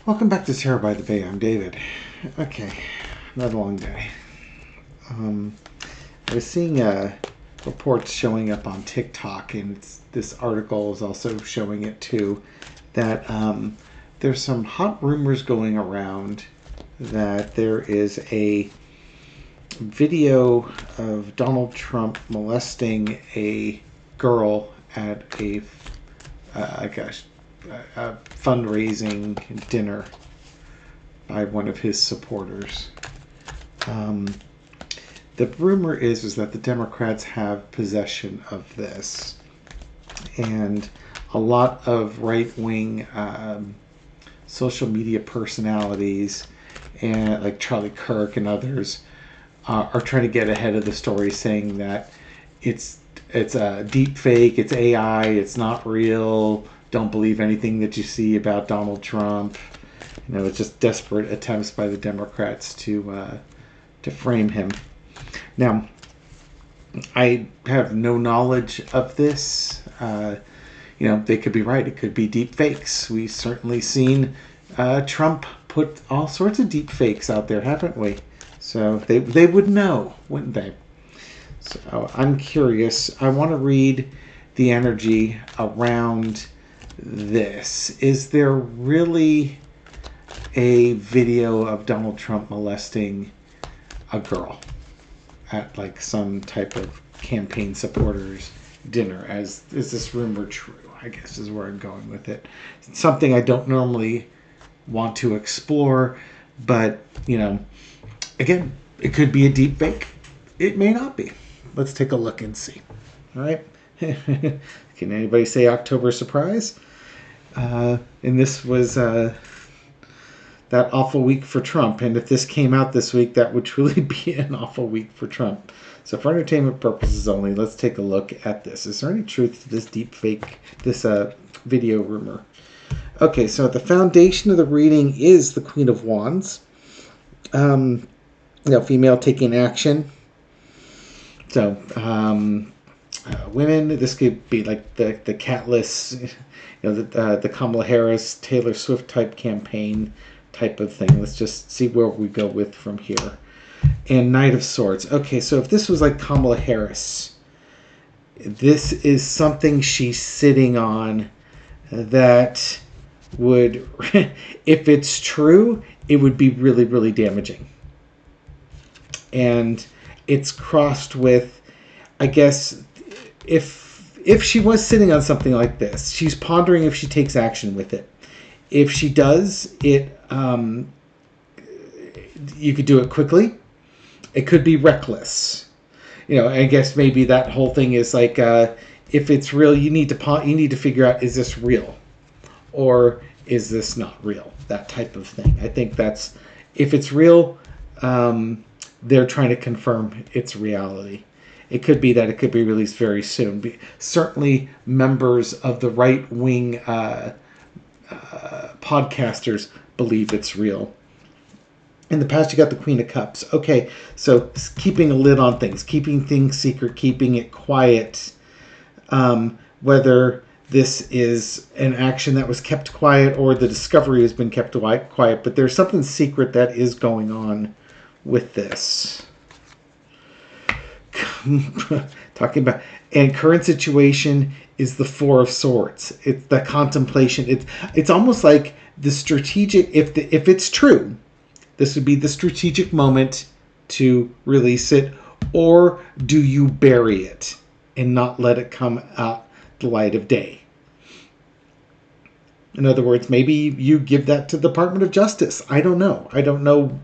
Welcome back to Terror by the Bay. I'm David. Okay, another long day. Um, I was seeing reports showing up on TikTok, and this article is also showing it too, that there's some hot rumors going around that there is a video of Donald Trump molesting a girl at a fundraising dinner by one of his supporters. Um, the rumor is that the Democrats have possession of this, and a lot of right-wing social media personalities, and like Charlie Kirk and others, are trying to get ahead of the story, saying that it's a deep fake, it's AI, it's not real. Don't believe anything that you see about Donald Trump. It's just desperate attempts by the Democrats to frame him. Now, I have no knowledge of this. They could be right. It could be deep fakes. We've certainly seen Trump put all sorts of deep fakes out there, haven't we? So they would know, wouldn't they? So I'm curious. I want to read the energy around this. Is there really a video of Donald Trump molesting a girl at like some type of campaign supporters dinner? Is this rumor true? I guess is where I'm going with it. It's something I don't normally want to explore, but again, it could be a deep fake. It may not be. Let's take a look and see. All right. Can anybody say October surprise? And this was that awful week for Trump. And if this came out this week, that would truly be an awful week for Trump. So for entertainment purposes only, let's take a look at this. Is there any truth to this deep fake, this video rumor? Okay, so at the foundation of the reading is the Queen of Wands. Female taking action. So, women, this could be like the catless, the Kamala Harris, Taylor Swift type campaign type of thing. Let's just see where we go with from here. And Knight of Swords. Okay, so if this was like Kamala Harris, this is something she's sitting on that would, if it's true, it would be really, really damaging. And it's crossed with, I guess, if she was sitting on something like this, she's pondering if she takes action with it. If she does, you could do it quickly. It could be reckless. I guess maybe that whole thing is like, if it's real, you need to figure out, is this real, or is this not real? That type of thing. I think that's, if it's real, they're trying to confirm its reality. It could be that it could be released very soon. Certainly, members of the right-wing podcasters believe it's real. In the past, you got the Queen of Cups. Okay, so keeping a lid on things, keeping things secret, keeping it quiet. Whether this is an action that was kept quiet or the discovery has been kept quiet, but there's something secret that is going on with this. Talking about, and current situation is the Four of Swords. It's the contemplation. It's almost like the strategic. If it's true, this would be the strategic moment to release it, or do you bury it and not let it come out the light of day? In other words, maybe you give that to the Department of Justice. I don't know. I don't know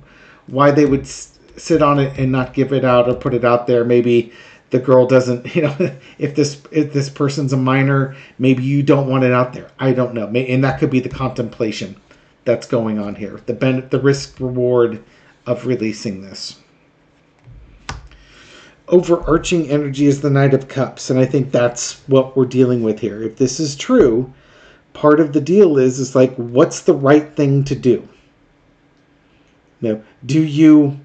why they would sit on it and not give it out or put it out there. Maybe the girl doesn't, if this person's a minor, maybe you don't want it out there. I don't know. And that could be the contemplation that's going on here. The risk reward of releasing this. Overarching energy is the Knight of Cups, and I think that's what we're dealing with here. If this is true, part of the deal is like, what's the right thing to do? Do you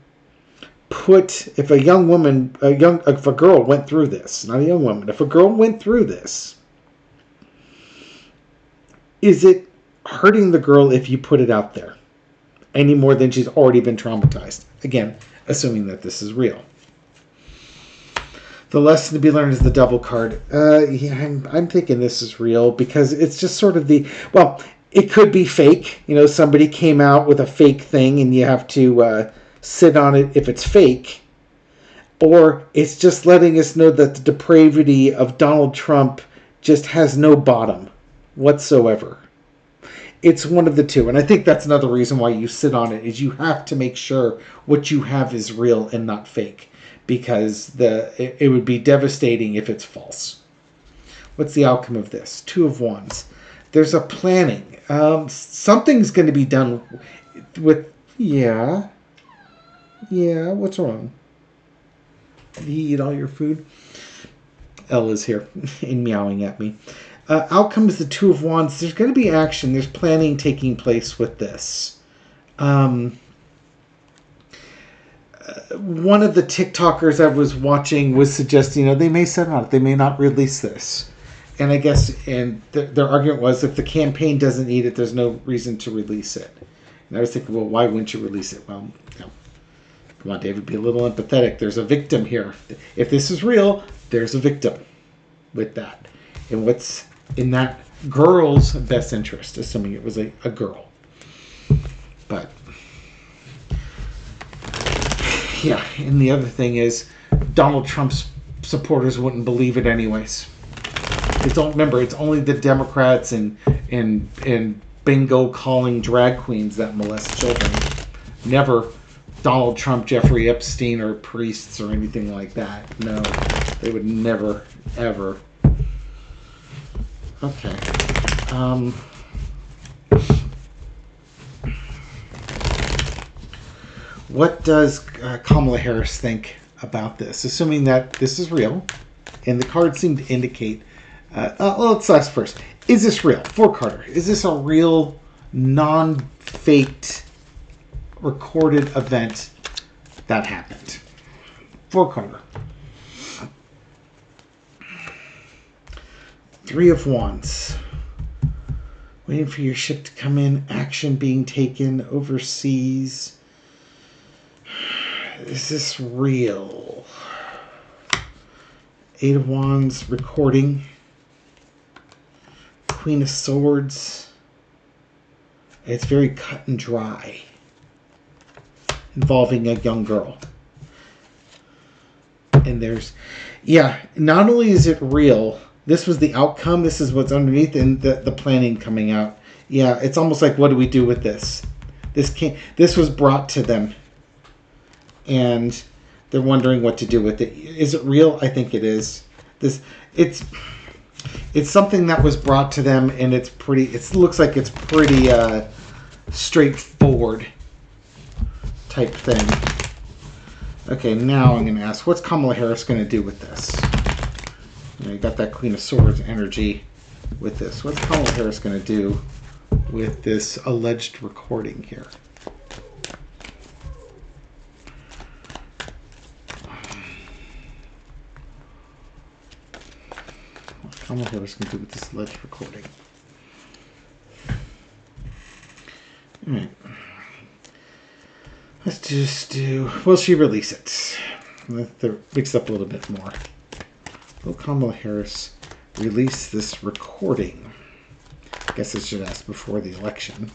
put, if a girl went through this, not a young woman, if a girl went through this, is it hurting the girl if you put it out there any more than she's already been traumatized. Again, assuming that this is real. The lesson to be learned is the double card. Yeah, I'm thinking this is real because it's just sort of well, it could be fake. You know, somebody came out with a fake thing and you have to sit on it if it's fake. Or it's just letting us know that the depravity of Donald Trump just has no bottom whatsoever. It's one of the two. And I think that's another reason why you sit on it, is you have to make sure what you have is real and not fake. Because it would be devastating if it's false. What's the outcome of this? 2 of Wands. There's a planning. Something's going to be done with... Yeah, what's wrong? Did he eat all your food? Ella's here and meowing at me. Outcome is the 2 of Wands. There's going to be action. There's planning taking place with this. One of the TikTokers I was watching was suggesting, they may set out, they may not release this. And I guess, their argument was, if the campaign doesn't need it, there's no reason to release it. And I was thinking, well, why wouldn't you release it? Well, come on, David, be a little empathetic. There's a victim here. If this is real, there's a victim with that. And what's in that girl's best interest, assuming it was a girl. But... yeah, and the other thing is, Donald Trump's supporters wouldn't believe it anyways. Remember, it's only the Democrats and bingo calling drag queens that molest children. Never Donald Trump, Jeffrey Epstein, or priests or anything like that. No, they would never, ever. Okay. What does Kamala Harris think about this? Assuming that this is real, and the cards seem to indicate... let's ask first. Is this real? For Carter, is this a real, non-faked, recorded event that happened? For Carter. 3 of Wands. Waiting for your ship to come in. Action being taken overseas. Is this real? 8 of Wands, recording. Queen of Swords. It's very cut and dry. Involving a young girl. And there's... yeah, not only is it real, this was the outcome, this is what's underneath, and the planning coming out. Yeah, it's almost like, what do we do with this? This was brought to them. And they're wondering what to do with it. Is it real? I think it is. It's something that was brought to them, and it looks like it's pretty straightforward type thing. Okay, now I'm going to ask, what's Kamala Harris going to do with this? You got that Queen of Swords energy with this. What's Kamala Harris going to do with this alleged recording here? Kamala Harris going to do with this alleged recording? All right. Let's just do... will she release it? Let's mix up a little bit more. Will Kamala Harris release this recording? I guess I should ask before the election.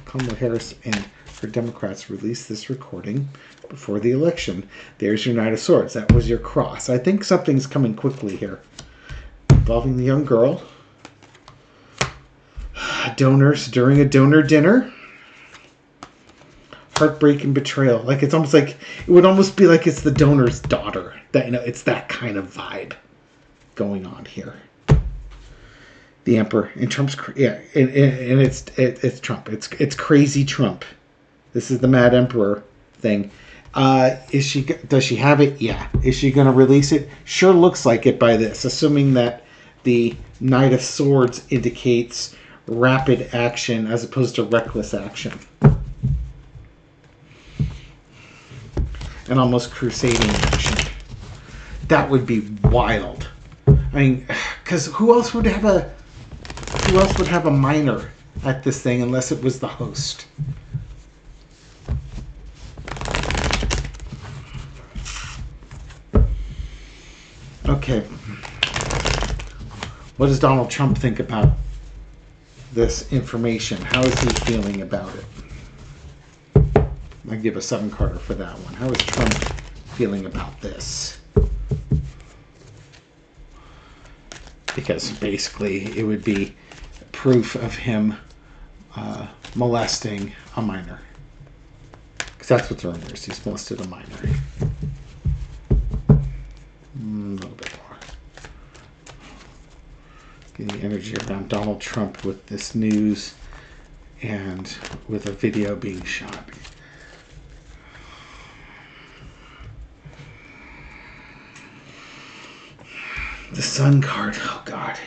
Kamala Harris and her Democrats release this recording before the election. There's your Knight of Swords. That was your cross. I think something's coming quickly here. Involving the young girl. Donors during a donor dinner. Heartbreak and betrayal. Like, it's almost like, it would almost be like it's the donor's daughter. That, it's that kind of vibe going on here. The Emperor and Trump's, yeah, and it's Trump. It's crazy Trump. This is the Mad Emperor thing. Does she have it? Yeah. Is she going to release it? Sure looks like it by this, assuming that the Knight of Swords indicates rapid action as opposed to reckless action. And almost crusading action. That would be wild. I mean, because who else would have who else would have a minor at this thing unless it was the host? Okay. What does Donald Trump think about this information? How is he feeling about it? I give a 7-carder for that one. How is Trump feeling about this? Because basically it would be proof of him molesting a minor. Because that's what the rumor is. He's molested a minor. A little bit more. Getting energy around Donald Trump with this news and with a video being shot. The Sun card. Oh God,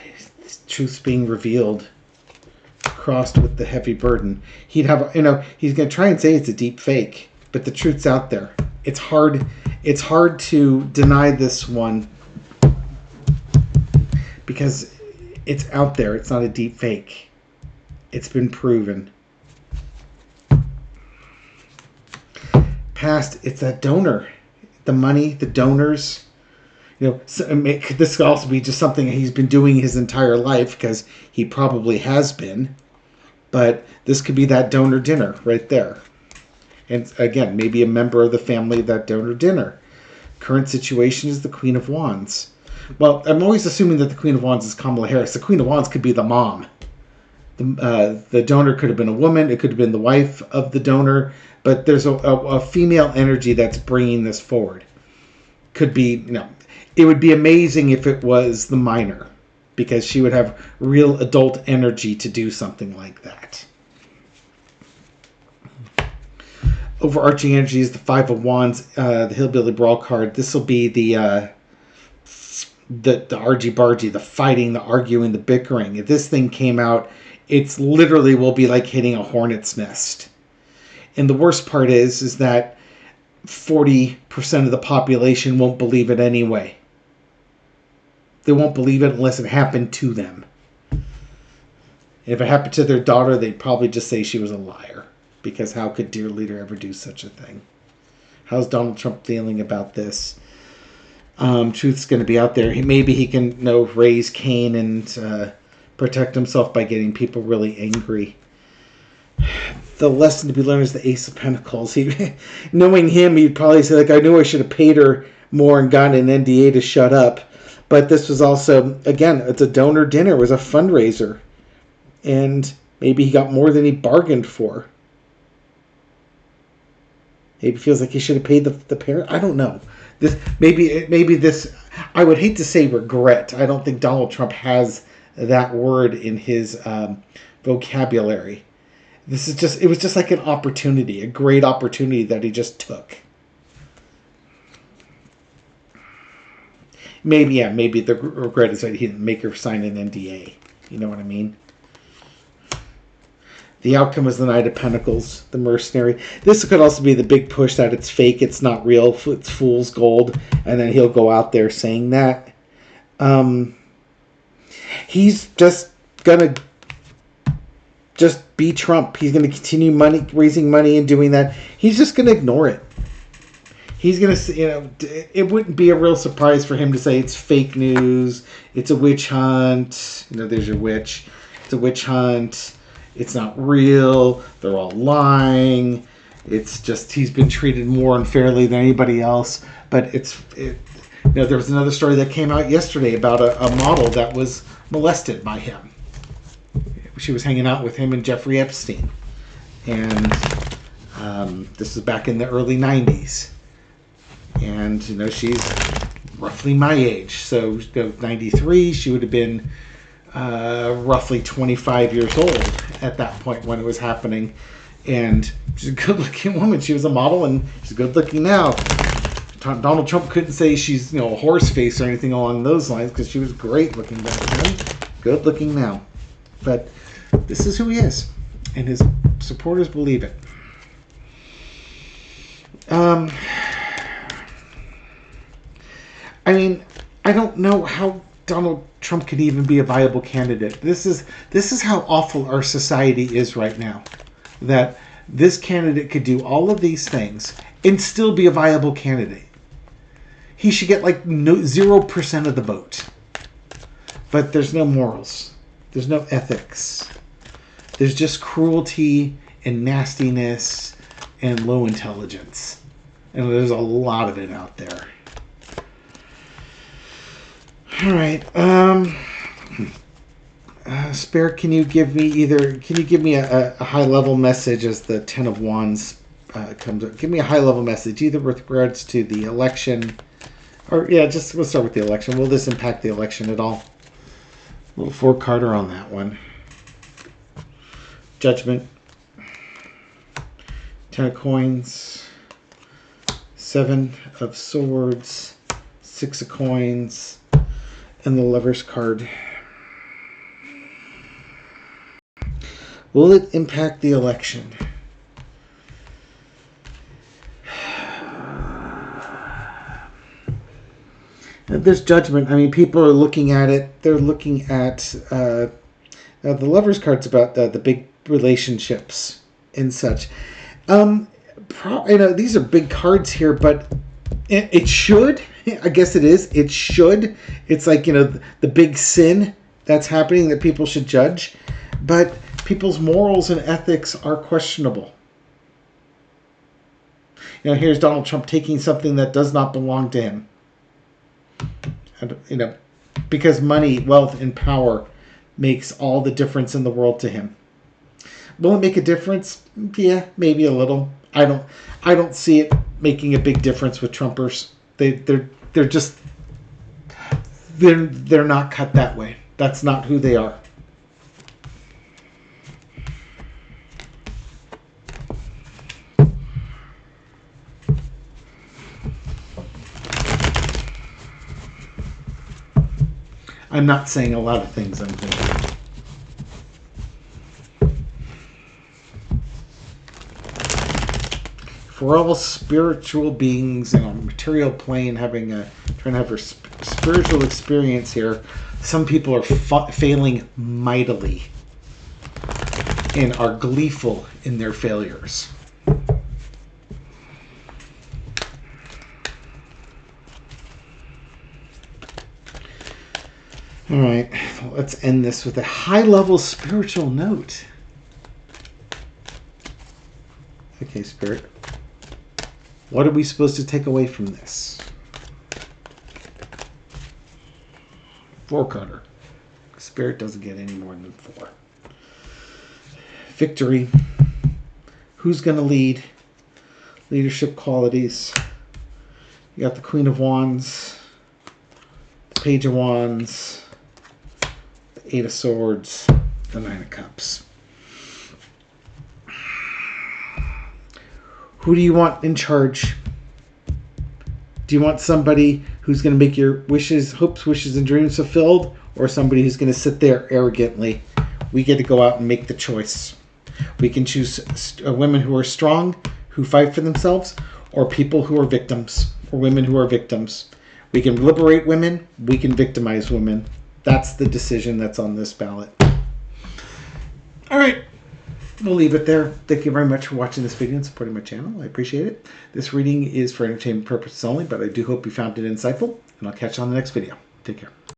truth's being revealed. Crossed with the heavy burden. He'd have, he's gonna try and say it's a deep fake, but the truth's out there. It's hard to deny this one because it's out there. It's not a deep fake. It's been proven. Past, it's that donor. The money, the donors. This could also be just something he's been doing his entire life because he probably has been. But this could be that donor dinner right there. And again, maybe a member of the family of that donor dinner. Current situation is the Queen of Wands. Well, I'm always assuming that the Queen of Wands is Kamala Harris. The Queen of Wands could be the mom. The donor could have been a woman. It could have been the wife of the donor. But there's a female energy that's bringing this forward. Could be, it would be amazing if it was the minor. Because she would have real adult energy to do something like that. Overarching energy is the Five of Wands, the Hillbilly Brawl card. This will be the argy-bargy, the fighting, the arguing, the bickering. If this thing came out, it's literally will be like hitting a hornet's nest. And the worst part is that 40% of the population won't believe it anyway. They won't believe it unless it happened to them. If it happened to their daughter, they'd probably just say she was a liar. Because how could dear leader ever do such a thing? How's Donald Trump feeling about this? Truth's going to be out there. Maybe he can raise Cain and protect himself by getting people really angry. The lesson to be learned is the Ace of Pentacles. Knowing him, he'd probably say, I knew I should have paid her more and gotten an NDA to shut up. But this was also, again, it's a donor dinner. It was a fundraiser. And maybe he got more than he bargained for. Maybe feels like he should have paid the parent. I don't know. Maybe this. I would hate to say regret. I don't think Donald Trump has that word in his vocabulary. It was just like an opportunity, a great opportunity that he just took. Maybe the regret is that he didn't make her sign an NDA. You know what I mean? The outcome is the Knight of Pentacles, the mercenary. This could also be the big push that it's fake, it's not real, it's fool's gold. And then he'll go out there saying that. He's just going to be Trump. He's going to continue raising money and doing that. He's just going to ignore it. He's going to, it wouldn't be a real surprise for him to say it's fake news. It's a witch hunt. There's your witch. It's a witch hunt. It's not real. They're all lying. It's just he's been treated more unfairly than anybody else. But there was another story that came out yesterday about a model that was molested by him. She was hanging out with him and Jeffrey Epstein. And this is back in the early 90s. And, she's roughly my age. So, 93, she would have been roughly 25 years old at that point when it was happening. And she's a good-looking woman. She was a model, and she's good-looking now. Donald Trump couldn't say she's, a horse face or anything along those lines because she was great-looking back then. Good-looking now. But this is who he is. And his supporters believe it. I don't know how Donald Trump could even be a viable candidate. This is how awful our society is right now. That this candidate could do all of these things and still be a viable candidate. He should get like 0% of the vote. But there's no morals. There's no ethics. There's just cruelty and nastiness and low intelligence. And there's a lot of it out there. All right. Spirit, can you give me a high level message as the Ten of Wands comes up? Give me a high level message, either with regards to the election, or we'll start with the election. Will this impact the election at all? A little four-carder on that one. Judgment. 10 of Coins. 7 of Swords. 6 of Coins. And the Lover's card. Will it impact the election? There's judgment. I mean, people are looking at it. They're looking at the Lover's card's about the big relationships and such. These are big cards here, but it should. I guess it is. It should. It's like, the big sin that's happening that people should judge. But people's morals and ethics are questionable. Here's Donald Trump taking something that does not belong to him. Because money, wealth, and power makes all the difference in the world to him. Will it make a difference? Yeah, maybe a little. I don't see it making a big difference with Trumpers. They're not cut that way. That's not who they are. I'm not saying a lot of things I'm thinking. If we're all spiritual beings in a material plane trying to have a spiritual experience here, some people are failing mightily and are gleeful in their failures. All right, let's end this with a high-level spiritual note. Okay, Spirit. What are we supposed to take away from this? Four-carder. Spirit doesn't get any more than 4. Victory. Who's going to lead? Leadership qualities. You got the Queen of Wands. The Page of Wands. 8 of Swords, the 9 of Cups. Who do you want in charge? Do you want somebody who's going to make your hopes, wishes, and dreams fulfilled, or somebody who's going to sit there arrogantly? We get to go out and make the choice. We can choose women who are strong, who fight for themselves, or people who are victims, or women who are victims. We can liberate women. We can victimize women. That's the decision that's on this ballot. All right. We'll leave it there. Thank you very much for watching this video and supporting my channel. I appreciate it. This reading is for entertainment purposes only, but I do hope you found it insightful, and I'll catch you on the next video. Take care.